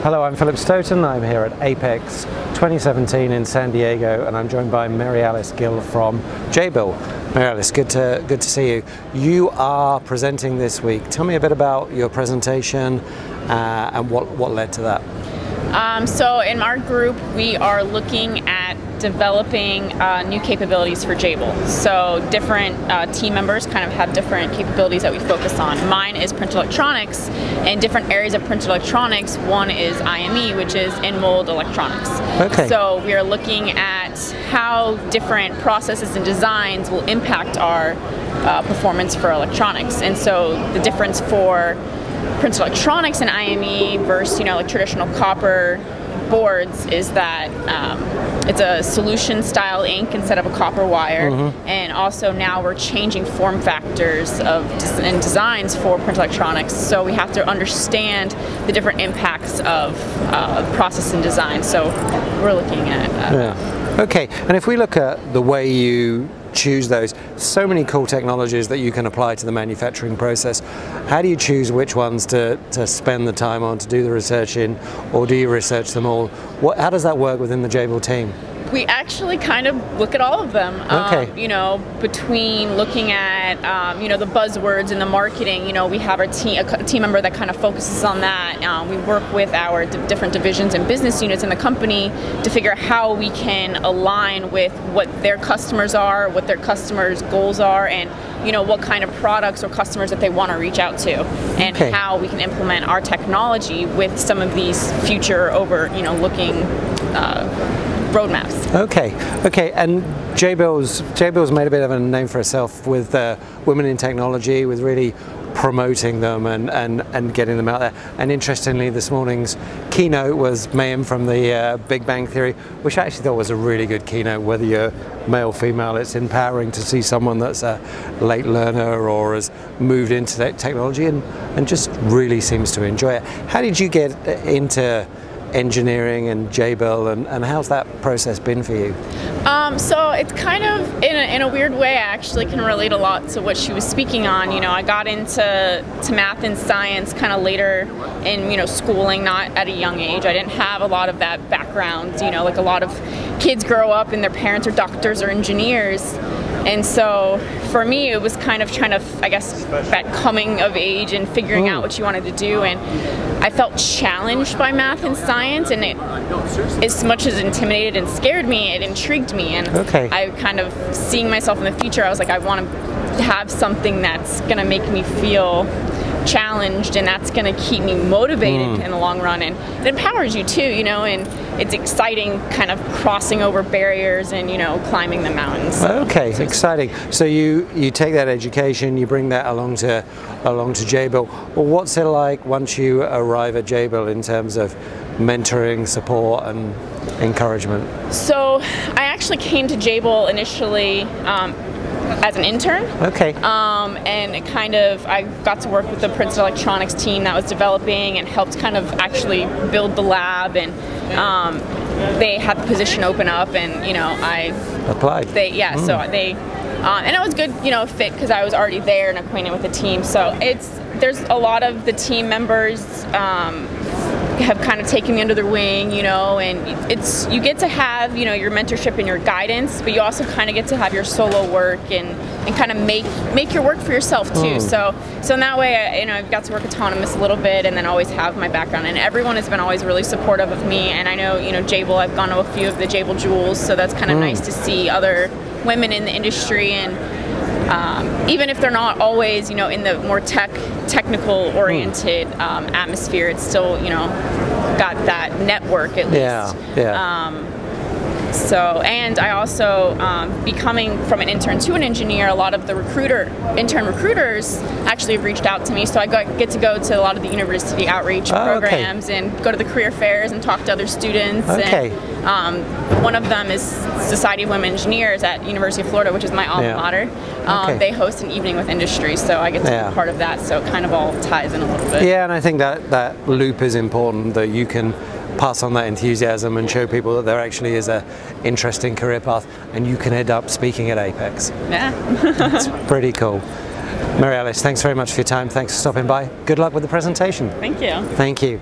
Hello, I'm Philip Stoughton. I'm here at Apex 2017 in San Diego, and I'm joined by MaryAlice Gill from Jabil. MaryAlice, good to see you. You are presenting this week. Tell me a bit about your presentation and what led to that. So in our group, we are looking at developing new capabilities for Jabil. So different team members kind of have different capabilities that we focus on. Mine is print electronics, and different areas of print electronics. One is IME, which is in-mold electronics. Okay. So we are looking at how different processes and designs will impact our performance for electronics. And so the difference for print electronics and IME versus like traditional copper boards is that it's a solution style ink instead of a copper wire, and also now we're changing form factors and designs for print electronics, so we have to understand the different impacts of process and design. So we're looking at Okay, and if we look at the way you choose those, so many cool technologies that you can apply to the manufacturing process. How do you choose which ones to spend the time on, to do the research in, or do you research them all? How does that work within the Jabil team? We actually kind of look at all of them. Okay. Between looking at the buzzwords and the marketing, we have a team member that kind of focuses on that. We work with our different divisions and business units in the company to figure out how we can align with what their customers are, what their customers' goals are, and what kind of products or customers that they want to reach out to, and how we can implement our technology with some of these future looking roadmaps. Okay, and Jabil's made a bit of a name for itself with women in technology, with really promoting them and getting them out there. And interestingly, this morning's keynote was Mayim from the Big Bang Theory, which I actually thought was a really good keynote. Whether you're male, female, it's empowering to see someone that's a late learner or has moved into that technology and just really seems to enjoy it. How did you get into engineering and Jabil, and how's that process been for you? So it's kind of, in a weird way, I actually can relate a lot to what she was speaking on. I got into math and science kind of later in schooling, not at a young age. I didn't have a lot of that background, like a lot of kids grow up and their parents are doctors or engineers. And so for me, it was kind of trying to, that coming of age and figuring out what you wanted to do. And I felt challenged by math and science, and it, as much as it intimidated and scared me, it intrigued me. And I kind of, seeing myself in the future, I was like, I want to have something that's going to make me feel challenged, and that's going to keep me motivated in the long run, and it empowers you too, and it's exciting kind of crossing over barriers and climbing the mountains. Okay, exciting. So you take that education, you bring that along to Jabil. Well, what's it like once you arrive at Jabil in terms of mentoring, support and encouragement? So I actually came to Jabil initially as an intern. And it kind of, I got to work with the print electronics team that was developing and helped kind of actually build the lab, and they had the position open up, and I applied. So they and it was good fit because I was already there and acquainted with the team. So there's a lot of the team members have kind of taken me under their wing, and you get to have your mentorship and your guidance, but you also kind of get to have your solo work and kind of make your work for yourself too. So in that way, I got to work autonomous a little bit, and then always have my background, and everyone has been always really supportive of me. And I know Jabil, I've gone to a few of the Jabil Jewels, so that's kind of nice to see other women in the industry, and even if they're not always in the more technical oriented atmosphere, it's still got that network at least. So, and I also, becoming from an intern to an engineer, a lot of the intern recruiters actually have reached out to me, so I get to go to a lot of the university outreach programs and go to the career fairs and talk to other students. And one of them is Society of Women Engineers at University of Florida, which is my alma mater. They host an evening with industry, so I get to be part of that, so it kind of all ties in a little bit. Yeah, and I think that loop is important, that you can pass on that enthusiasm and show people that there actually is a interesting career path, and you can end up speaking at Apex. It's pretty cool. MaryAlice, thanks very much for your time. Thanks for stopping by. Good luck with the presentation. Thank you. Thank you.